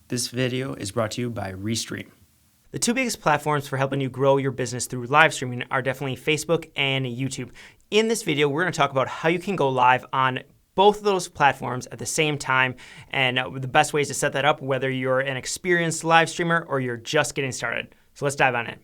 This video is brought to you by Restream. The two biggest platforms for helping you grow your business through live streaming are definitely Facebook and YouTube. In this video, we're going to talk about how you can go live on both of those platforms at the same time and the best ways to set that up, whether you're an experienced live streamer or you're just getting started. So let's dive on in.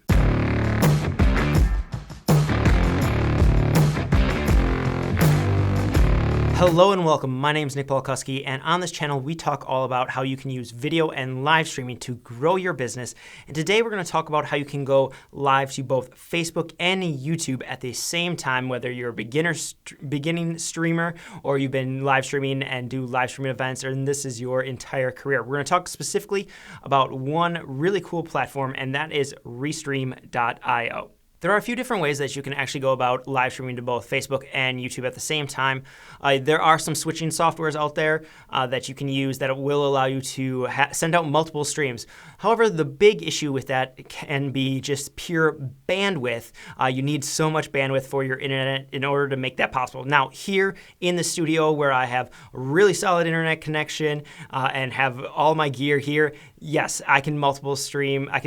Hello and welcome. My name is Nick Polkowski, and on this channel we talk all about how you can use video and live streaming to grow your business. And today we're going to talk about how you can go live to both Facebook and YouTube at the same time, whether you're a beginning streamer or you've been live streaming and do live streaming events, and this is your entire career. We're going to talk specifically about one really cool platform, and that is Restream.io. There are a few different ways that you can actually go about live streaming to both Facebook and YouTube at the same time. There are some switching softwares out there that you can use that will allow you to send out multiple streams. However, the big issue with that can be just pure bandwidth. You need so much bandwidth for your internet in order to make that possible. Now, here in the studio where I have a really solid internet connection and have all my gear here, yes, I can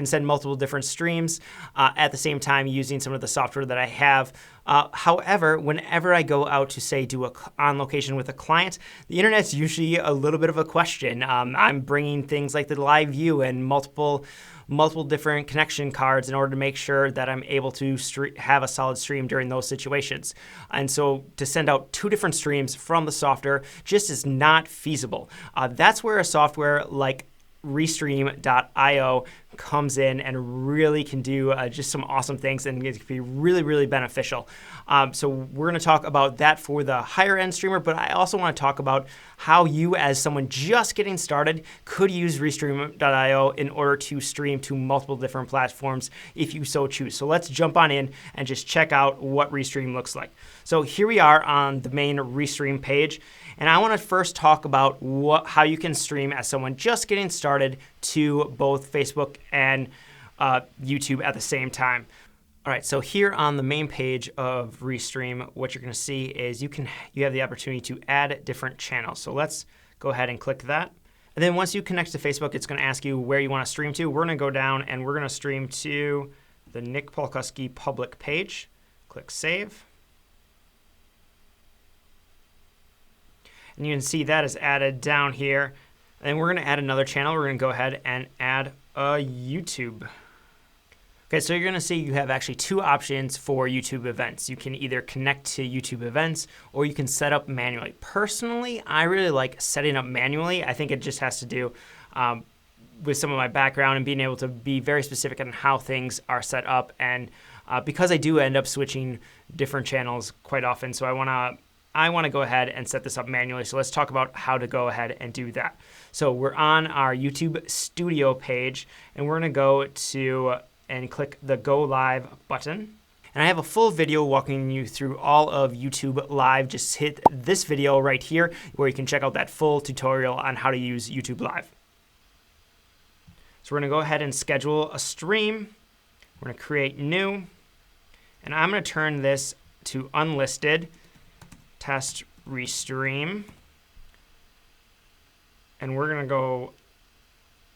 send multiple different streams at the same time using some of the software that I have. However, whenever I go out to, say, do on location with a client, the internet's usually a little bit of a question. I'm bringing things like the live view and multiple different connection cards in order to make sure that I'm able to have a solid stream during those situations. And so to send out two different streams from the software just is not feasible. That's where a software like Restream.io comes in and really can do just some awesome things, and it can be really, really beneficial. So we're going to talk about that for the higher end streamer, but I also want to talk about how you, as someone just getting started, could use Restream.io in order to stream to multiple different platforms if you so choose. So let's jump on in and just check out what Restream looks like. So here we are on the main Restream page, and I want to first talk about how you can stream as someone just getting started to both Facebook and YouTube at the same time. All right, so here on the main page of Restream, what you're going to see is you have the opportunity to add different channels. So let's go ahead and click that. And then once you connect to Facebook, it's going to ask you where you want to stream to. We're going to go down and we're going to stream to the Nick Polkowski public page. Click Save. And you can see that is added down here. And then we're going to add another channel. We're going to go ahead and add a YouTube. Okay, so you're going to see you have actually two options for YouTube events. You can either connect to YouTube events or you can set up manually. Personally, I really like setting up manually. I think it just has to do with some of my background and being able to be very specific on how things are set up. And because I do end up switching different channels quite often, so I want to go ahead and set this up manually. So let's talk about how to go ahead and do that. So we're on our YouTube Studio page, and we're going to go to and click the Go Live button. And I have a full video walking you through all of YouTube Live. Just hit this video right here where you can check out that full tutorial on how to use YouTube Live. So we're going to go ahead and schedule a stream. We're going to create new, and I'm going to turn this to unlisted. Test Restream, and we're gonna go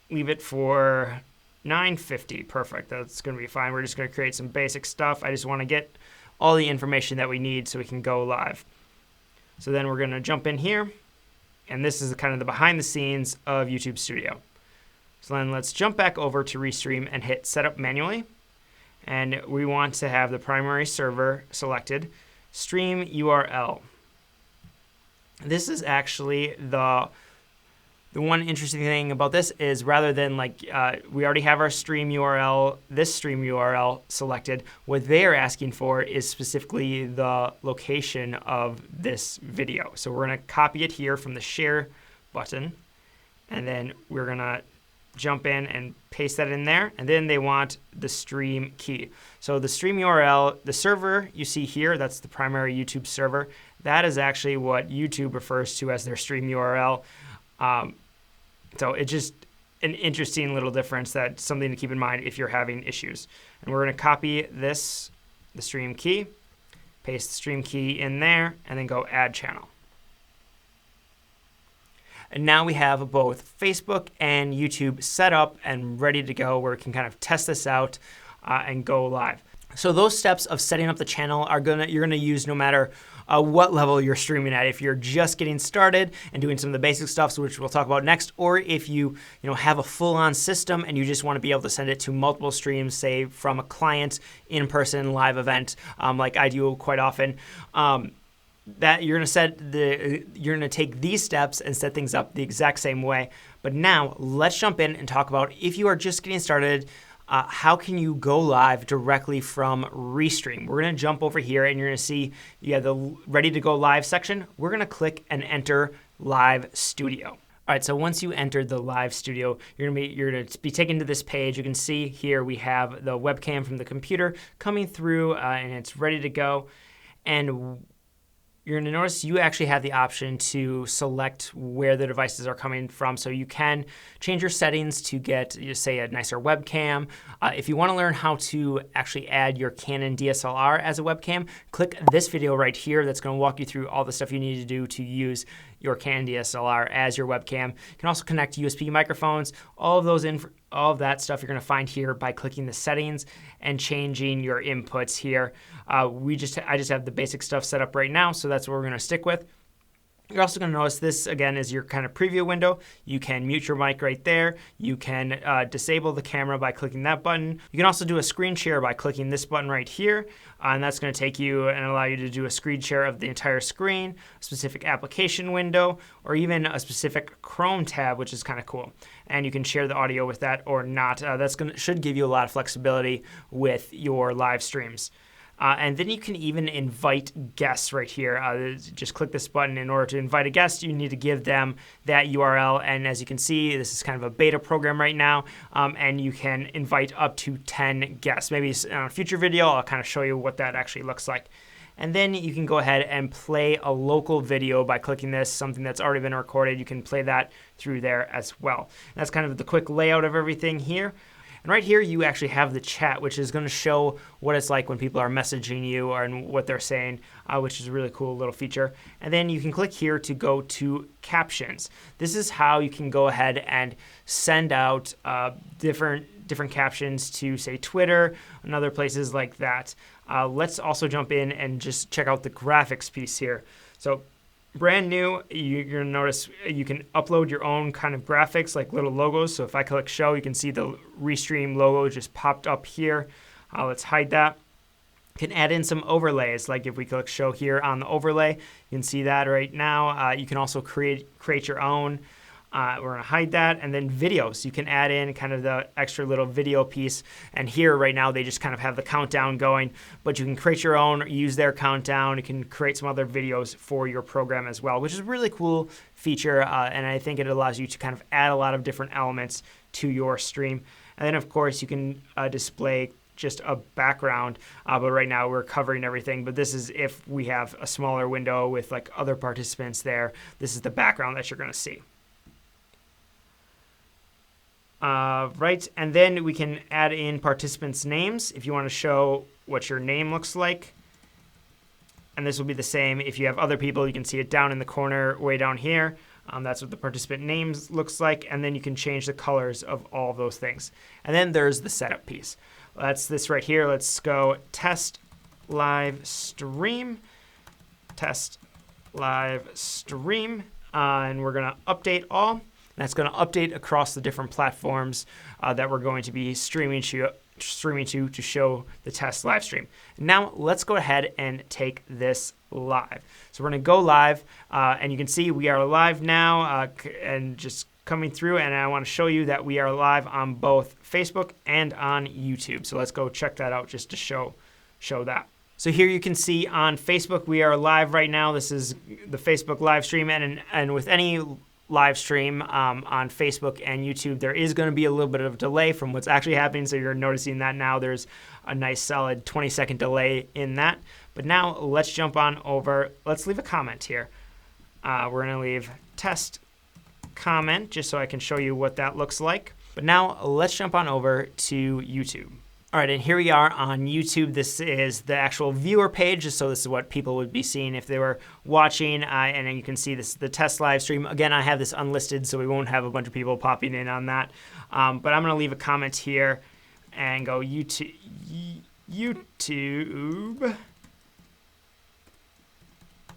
leave it for 950. Perfect, that's gonna be fine. We're just gonna create some basic stuff. I just want to get all the information that we need so we can go live. So then we're gonna jump in here, and this is kind of the behind the scenes of YouTube Studio. So then let's jump back over to Restream and hit setup manually, and we want to have the primary server selected. Stream URL. This is actually the one interesting thing about this is rather than we already have our stream URL, this stream URL selected, what they are asking for is specifically the location of this video. So we're going to copy it here from the share button, and then we're going to jump in and paste that in there, and then they want the stream key. So the stream URL, the server you see here, that's the primary YouTube server. That is actually what YouTube refers to as their stream URL. So it's just an interesting little difference, that's something to keep in mind if you're having issues. And we're going to copy the stream key, paste the stream key in there, and then go add channel. And now we have both Facebook and YouTube set up and ready to go where we can kind of test this out and go live. So those steps of setting up the channel you're gonna use no matter what level you're streaming at. If you're just getting started and doing some of the basic stuff, which we'll talk about next, or if you have a full-on system and you just want to be able to send it to multiple streams, say from a client, in-person, live event, like I do quite often, that you're gonna take these steps and set things up the exact same way. But now let's jump in and talk about if you are just getting started. How can you go live directly from Restream? We're going to jump over here and you're going to see you have the ready to go live section. We're going to click and enter Live Studio. All right, so once you entered the Live Studio, you're going to be taken to this page. You can see here we have the webcam from the computer coming through and it's ready to go. And you're going to notice you actually have the option to select where the devices are coming from. So you can change your settings to get, say, a nicer webcam. If you want to learn how to actually add your Canon DSLR as a webcam, click this video right here. That's going to walk you through all the stuff you need to do to use your Canon DSLR as your webcam. You can also connect USB microphones. All of that stuff you're going to find here by clicking the settings and changing your inputs here. I just have the basic stuff set up right now, so that's what we're going to stick with. You're also going to notice this, again, is your kind of preview window. You can mute your mic right there. You can disable the camera by clicking that button. You can also do a screen share by clicking this button right here. And that's going to take you and allow you to do a screen share of the entire screen, a specific application window, or even a specific Chrome tab, which is kind of cool. And you can share the audio with that or not. Should give you a lot of flexibility with your live streams. And then you can even invite guests right here. Just click this button. In order to invite a guest, you need to give them that URL. And as you can see, this is kind of a beta program right now. And you can invite up to 10 guests. Maybe in a future video, I'll kind of show you what that actually looks like. And then you can go ahead and play a local video by clicking this, something that's already been recorded. You can play that through there as well. And that's kind of the quick layout of everything here. And right here, you actually have the chat, which is going to show what it's like when people are messaging you and what they're saying, which is a really cool little feature. And then you can click here to go to captions. This is how you can go ahead and send out different captions to, say, Twitter and other places like that. Let's also jump in and just check out the graphics piece here. So brand new, you're going to notice you can upload your own kind of graphics, like little logos. So if I click show, you can see the Restream logo just popped up here. Let's hide that. You can add in some overlays, like if we click show here on the overlay, you can see that right now. You can also create your own. We're going to hide that. And then videos. You can add in kind of the extra little video piece. And here right now they just kind of have the countdown going. But you can create your own, use their countdown. You can create some other videos for your program as well, which is a really cool feature. And I think it allows you to kind of add a lot of different elements to your stream. And then, of course, you can display just a background. But right now we're covering everything. But this is if we have a smaller window with like other participants there. This is the background that you're going to see. Right, and then we can add in participants' names if you want to show what your name looks like. And this will be the same if you have other people. You can see it down in the corner, way down here. That's what the participant names looks like. And then you can change the colors of all of those things. And then there's the setup piece. That's this right here. Let's go test live stream. Test live stream. And we're going to update all. That's going to update across the different platforms that we're going to be streaming to show the test live stream. Now let's go ahead and take this live. So we're going to go live, and you can see we are live now and just coming through. And I want to show you that we are live on both Facebook and on YouTube. So let's go check that out just to show that. So here you can see on Facebook we are live right now. This is the Facebook live stream, and with any live stream on Facebook and YouTube, there is going to be a little bit of delay from what's actually happening. So you're noticing that now there's a nice solid 20-second delay in that. But now let's jump on over. Let's leave a comment here. We're going to leave test comment just so I can show you what that looks like. But now let's jump on over to YouTube. All right, and here we are on YouTube. This is the actual viewer page, so this is what people would be seeing if they were watching, and then you can see this the test live stream. Again, I have this unlisted, so we won't have a bunch of people popping in on that. But I'm going to leave a comment here and go YouTube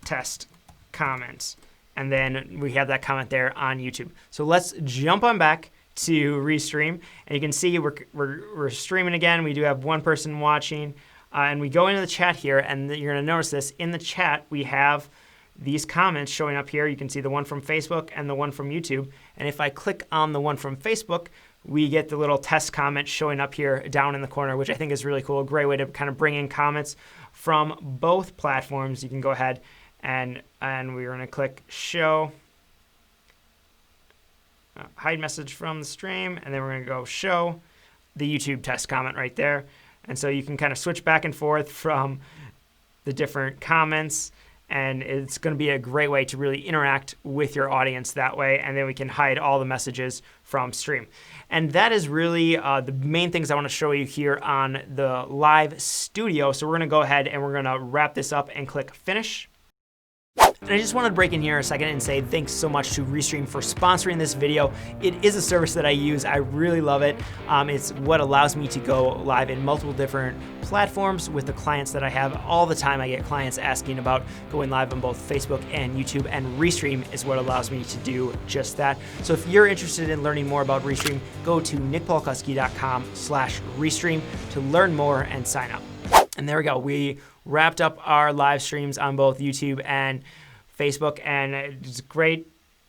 test comments, and then we have that comment there on YouTube. So let's jump on back to Restream, and you can see we're streaming again. We do have one person watching, and we go into the chat here, and you're going to notice this in the chat we have these comments showing up here. You can see the one from Facebook and the one from YouTube, and if I click on the one from Facebook, we get the little test comment showing up here down in the corner, which I think is really cool. A great way to kind of bring in comments from both platforms. You can go ahead and we're going to click show. Hide message from the stream, and then we're going to go show the YouTube test comment right there. And so you can kind of switch back and forth from the different comments, and it's going to be a great way to really interact with your audience that way. And then we can hide all the messages from stream. And that is really the main things I want to show you here on the live studio. So we're going to go ahead and we're going to wrap this up and click finish. And I just wanted to break in here a second and say thanks so much to Restream for sponsoring this video. It is a service that I use. I really love it. It's what allows me to go live in multiple different platforms with the clients that I have all the time. I get clients asking about going live on both Facebook and YouTube, and Restream is what allows me to do just that. So if you're interested in learning more about Restream, go to nickpaulkuski.com/Restream to learn more and sign up. And there we go. We wrapped up our live streams on both YouTube and Facebook, and it's a great,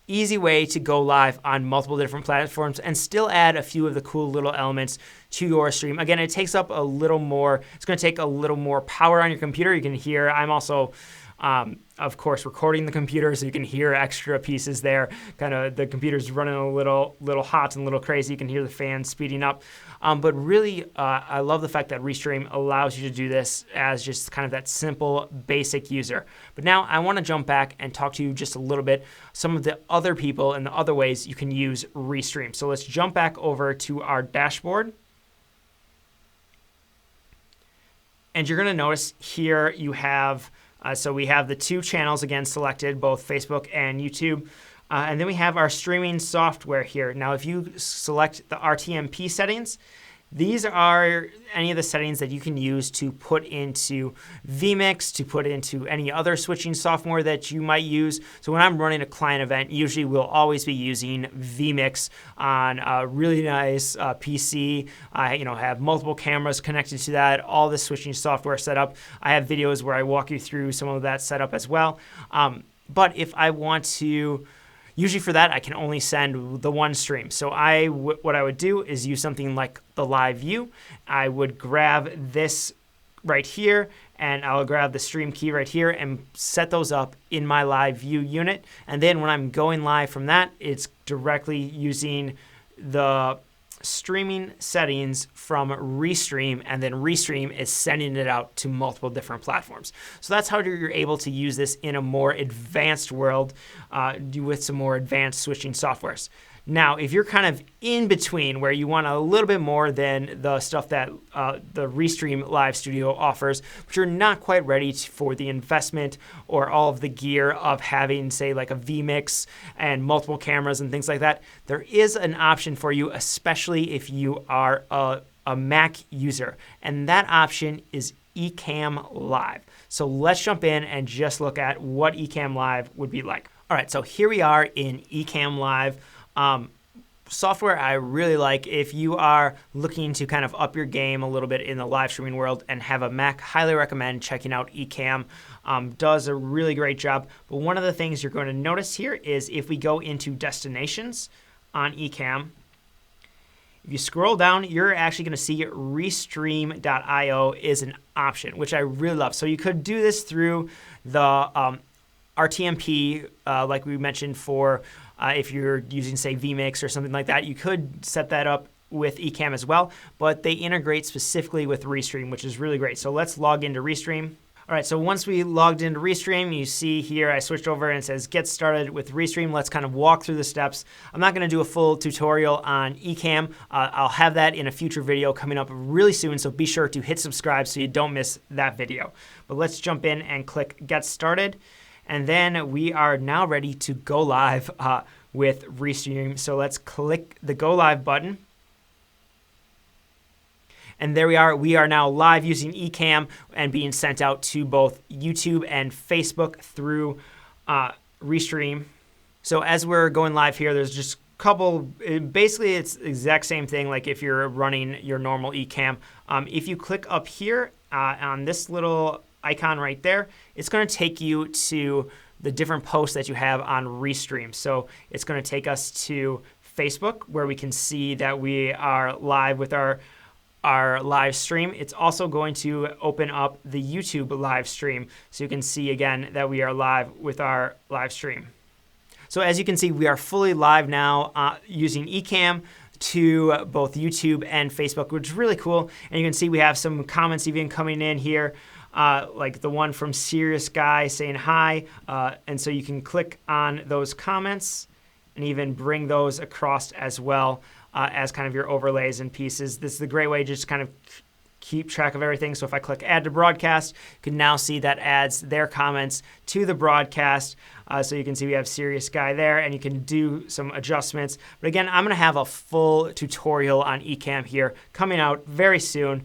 easy way to go live on multiple different platforms and still add a few of the cool little elements to your stream. Again, it takes up a little more, it's going to take a little more power on your computer. You can hear, I'm also, of course, recording the computer, so you can hear extra pieces there. Kind of the computer's running a little hot and a little crazy. You can hear the fan speeding up. But really, I love the fact that Restream allows you to do this as just kind of that simple, basic user. But now I want to jump back and talk to you just a little bit some of the other people and the other ways you can use Restream. So let's jump back over to our dashboard. And you're going to notice here you have, so we have the two channels again selected, both Facebook and YouTube. And then we have our streaming software here. Now, if you select the RTMP settings, these are any of the settings that you can use to put into vMix, to put into any other switching software that you might use. So when I'm running a client event, usually we'll always be using vMix on a really nice PC. I have multiple cameras connected to that, all the switching software set up. I have videos where I walk you through some of that setup as well. But if I want to, usually for that, I can only send the one stream. So what I would do is use something like the live view. I would grab this right here, and I'll grab the stream key right here and set those up in my live view unit. And then when I'm going live from that, it's directly using the streaming settings from Restream, and then Restream is sending it out to multiple different platforms. So that's how you're able to use this in a more advanced world with some more advanced switching softwares. Now, if you're kind of in between where you want a little bit more than the stuff that the Restream Live Studio offers, but you're not quite ready for the investment or all of the gear of having, say, like a vMix and multiple cameras and things like that, there is an option for you, especially if you are a Mac user. And that option is Ecamm Live. So let's jump in and just look at what Ecamm Live would be like. All right, so here we are in Ecamm Live. Software I really like if you are looking to kind of up your game a little bit in the live streaming world and have a Mac. Highly recommend checking out Ecamm. Does a really great job. But one of the things you're going to notice here is if we go into destinations on Ecamm, if you scroll down, you're actually going to see Restream.io is an option, which I really love. So you could do this through the RTMP, like we mentioned for if you're using, say, vMix or something like that. You could set that up with Ecamm as well, but they integrate specifically with Restream, which is really great. So let's log into Restream. All right, so once we logged into Restream, you see here I switched over and it says get started with Restream. Let's kind of walk through the steps. I'm not going to do a full tutorial on Ecamm. I'll have that in a future video coming up really soon, so be sure to hit subscribe so you don't miss that video. But let's jump in and click get started. And then we are now ready to go live with Restream. So let's click the go live button. And there we are. We are now live using Ecamm and being sent out to both YouTube and Facebook through Restream. So as we're going live here, there's just a couple, basically it's the exact same thing like if you're running your normal Ecamm. If you click up here on this little icon right there, it's going to take you to the different posts that you have on Restream. So it's going to take us to Facebook where we can see that we are live with our live stream. It's also going to open up the YouTube live stream so you can see again that we are live with our live stream. So as you can see, we are fully live now using Ecamm to both YouTube and Facebook, which is really cool. And you can see we have some comments even coming in here, like the one from Serious Guy saying hi. And so you can click on those comments and even bring those across as well. As kind of your overlays and pieces. This is a great way to just kind of keep track of everything. So if I click add to broadcast, you can now see that adds their comments to the broadcast. So you can see we have Serious Guy there and you can do some adjustments. But again, I'm gonna have a full tutorial on Ecamm here coming out very soon.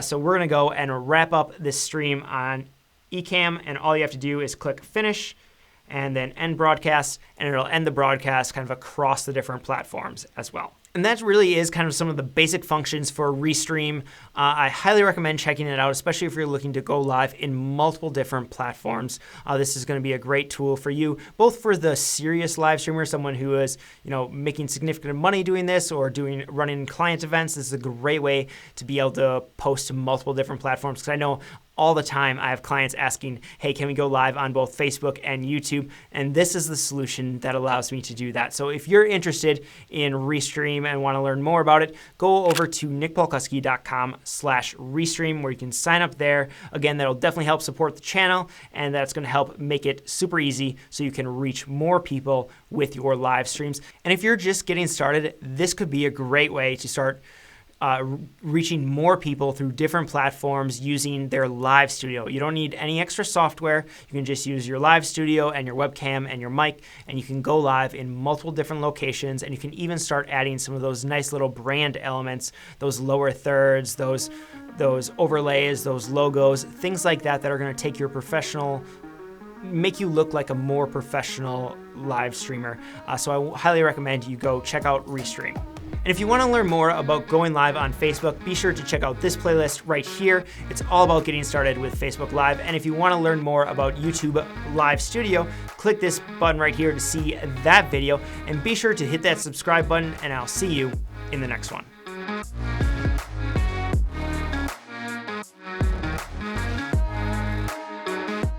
So we're gonna go and wrap up this stream on Ecamm, and all you have to do is click finish and then end broadcast, and it'll end the broadcast kind of across the different platforms as well. And that really is kind of some of the basic functions for Restream. I highly recommend checking it out, especially if you're looking to go live in multiple different platforms. This is going to be a great tool for you, both for the serious live streamer, someone who is, making significant money doing this or running client events. This is a great way to be able to post to multiple different platforms, because I know all the time I have clients asking, hey, can we go live on both Facebook and YouTube? And this is the solution that allows me to do that. So if you're interested in Restream and want to learn more about it, go over to nickpaulkuski.com/Restream where you can sign up there. Again, that'll definitely help support the channel, and that's going to help make it super easy so you can reach more people with your live streams. And if you're just getting started, this could be a great way to start reaching more people through different platforms using their live studio. You don't need any extra software. You can just use your live studio and your webcam and your mic, and you can go live in multiple different locations, and you can even start adding some of those nice little brand elements, those lower thirds, those overlays, those logos, things like that that are going to take your make you look like a more professional live streamer. So I highly recommend you go check out Restream. And if you want to learn more about going live on Facebook, be sure to check out this playlist right here. It's all about getting started with Facebook Live. And if you want to learn more about YouTube Live Studio, click this button right here to see that video. And be sure to hit that subscribe button, and I'll see you in the next one.